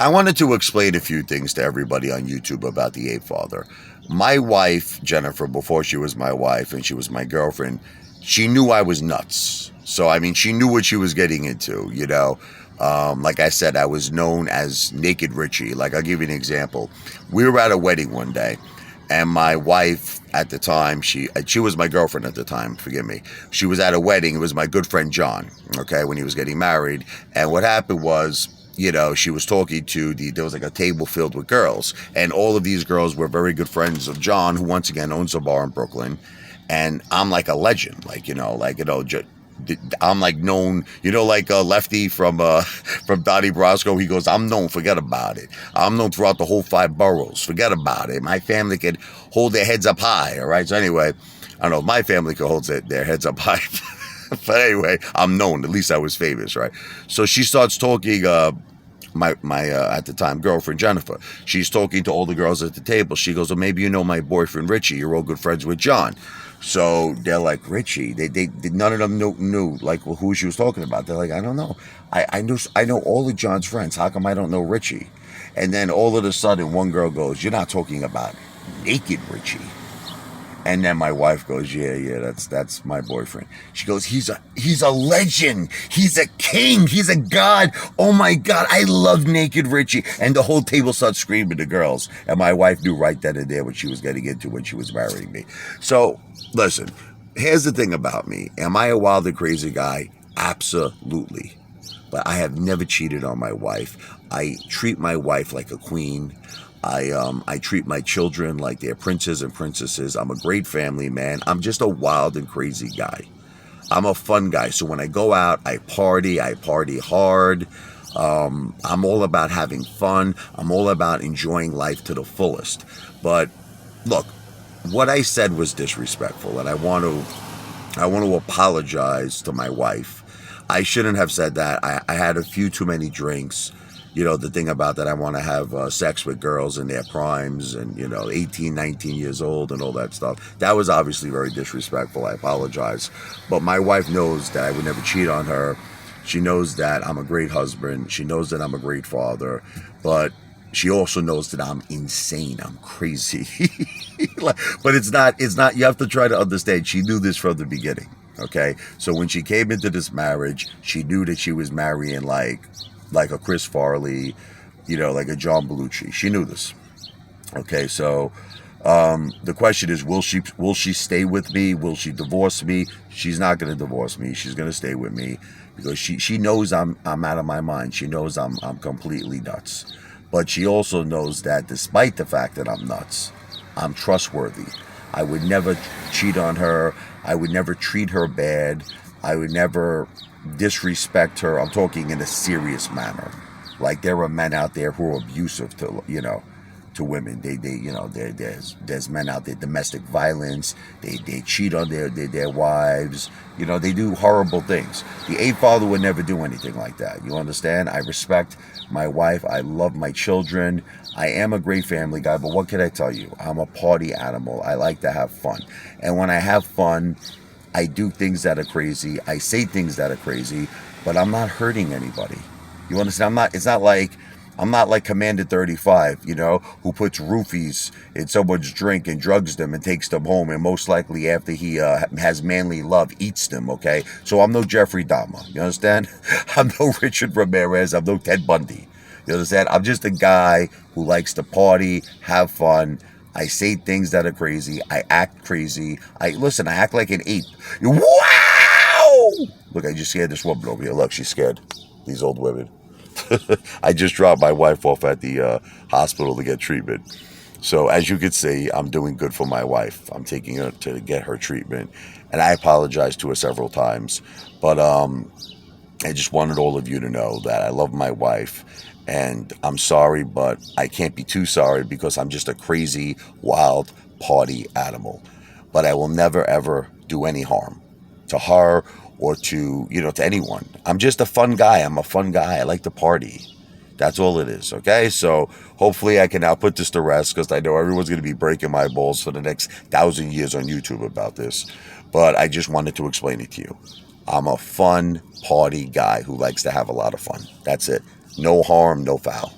I wanted to explain a few things to everybody on YouTube about the Apefather. My wife, Jennifer, before she was my wife and she was my girlfriend, she knew I was nuts. So, I mean, she knew what she was getting into, you know. Like I said, I was known as Naked Richie. Like, I'll give you an example. We were at a wedding one day, and my wife at the time, she was my girlfriend at the time, forgive me. She was at a wedding. It was my good friend John, okay, when he was getting married. And what happened was, you know, she was talking to there was like a table filled with girls, and all of these girls were very good friends of John, who once again owns a bar in Brooklyn. And I'm like a legend, I'm like known, like Lefty from Donnie Brasco. He goes, I'm known, forget about it. I'm known throughout the whole 5 boroughs, forget about it. My family could hold their heads up high, all right? So anyway, I don't know if my family could hold their heads up high. But anyway, I'm known, at least I was famous, right? So she starts talking, my at the time girlfriend Jennifer, she's talking to all the girls at the table. She goes, well, maybe you know my boyfriend Richie, you're all good friends with John. So they're like, Richie, they none of them knew like who she was talking about. They're like, I don't know, I know all of John's friends, how come I don't know Richie? And then all of a sudden one girl goes, you're not talking about Naked Richie? And then my wife goes, yeah, that's my boyfriend. She goes, he's a legend. He's a king. He's a god. Oh my God, I love Naked Richie. And the whole table starts screaming, the girls. And my wife knew right then and there what she was getting into when she was marrying me. So listen, here's the thing about me. Am I a wild and crazy guy? Absolutely. But I have never cheated on my wife. I treat my wife like a queen. I treat my children like they're princes and princesses. I'm a great family man. I'm just a wild and crazy guy. I'm a fun guy. So when I go out, I party hard. I'm all about having fun. I'm all about enjoying life to the fullest. But look, what I said was disrespectful, and I want to apologize to my wife. I shouldn't have said that. I had a few too many drinks. The thing about that, I want to have sex with girls in their primes and, 18, 19 years old and all that stuff. That was obviously very disrespectful. I apologize. But my wife knows that I would never cheat on her. She knows that I'm a great husband. She knows that I'm a great father. But she also knows that I'm insane. I'm crazy. But it's not, you have to try to understand. She knew this from the beginning. Okay. So when she came into this marriage, she knew that she was marrying like a Chris Farley, like a John Belushi. She knew this. Okay, so the question is, will she stay with me? Will she divorce me? She's not going to divorce me. She's going to stay with me because she knows I'm out of my mind. She knows I'm completely nuts. But she also knows that despite the fact that I'm nuts, I'm trustworthy. I would never cheat on her. I would never treat her bad. I would never disrespect her. I'm talking in a serious manner. Like there are men out there who are abusive to women. There's men out there, domestic violence. They cheat on their wives. They do horrible things. The Apefather would never do anything like that. You understand? I respect my wife. I love my children. I am a great family guy, but what can I tell you? I'm a party animal. I like to have fun. And when I have fun, I do things that are crazy. I say things that are crazy, but I'm not hurting anybody. You understand? I'm not like Commander 35, who puts roofies in someone's drink and drugs them and takes them home, and most likely after he has manly love, eats them, okay? So I'm no Jeffrey Dahmer, you understand? I'm no Richard Ramirez. I'm no Ted Bundy. You understand? I'm just a guy who likes to party, have fun. I say things that are crazy. I act crazy. I act like an ape. Wow! Look, I just scared this woman over here. Look, she's scared. These old women. I just dropped my wife off at the hospital to get treatment. So as you can see, I'm doing good for my wife. I'm taking her to get her treatment. And I apologized to her several times. But I just wanted all of you to know that I love my wife. And I'm sorry, but I can't be too sorry because I'm just a crazy, wild party animal. But I will never, ever do any harm to her or to anyone. I'm just a fun guy. I'm a fun guy. I like to party. That's all it is, okay? So hopefully I can now put this to rest because I know everyone's going to be breaking my balls for the next 1,000 years on YouTube about this. But I just wanted to explain it to you. I'm a fun party guy who likes to have a lot of fun. That's it. No harm, no foul.